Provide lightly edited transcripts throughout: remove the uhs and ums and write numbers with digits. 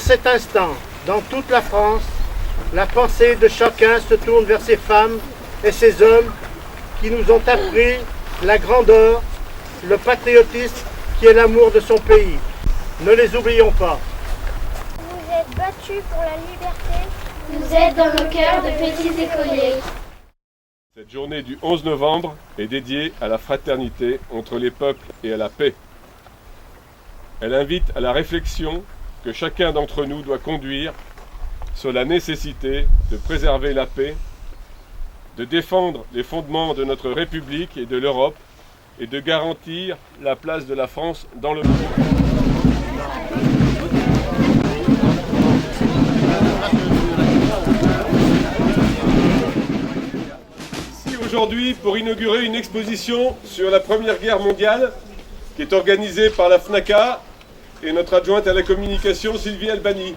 cet instant, dans toute la France, la pensée de chacun se tourne vers ces femmes et ces hommes qui nous ont appris la grandeur, le patriotisme qui est l'amour de son pays. Ne les oublions pas. Vous êtes battus pour la liberté. Vous êtes dans nos cœurs de petits écoliers. Cette journée du 11 novembre est dédiée à la fraternité entre les peuples et à la paix. Elle invite à la réflexion que chacun d'entre nous doit conduire sur la nécessité de préserver la paix, de défendre les fondements de notre République et de l'Europe et de garantir la place de la France dans le monde. Ici aujourd'hui pour inaugurer une exposition sur la Première Guerre mondiale qui est organisée par la FNACA et notre adjointe à la communication Sylvie Albani.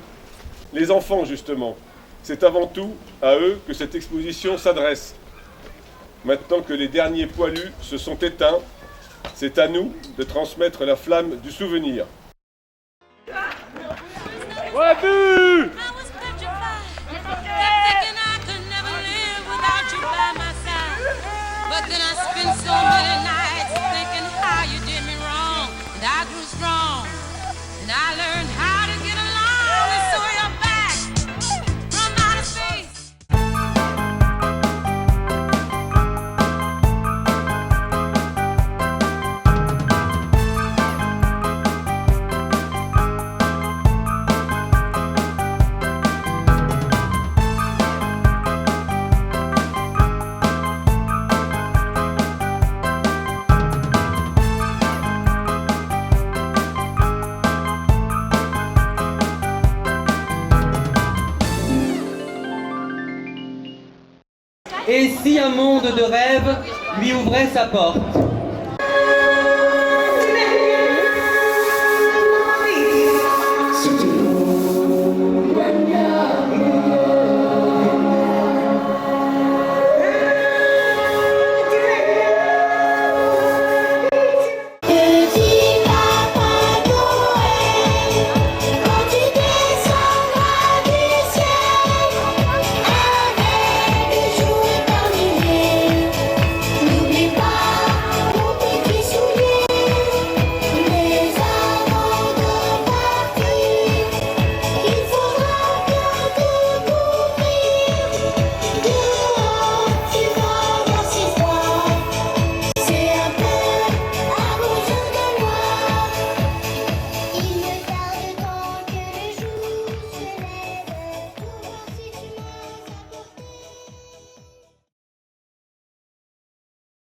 Les enfants justement, c'est avant tout à eux que cette exposition s'adresse. Maintenant que les derniers poilus se sont éteints, c'est à nous de transmettre la flamme du souvenir. Ouais, but! Et si un monde de rêve lui ouvrait sa porte?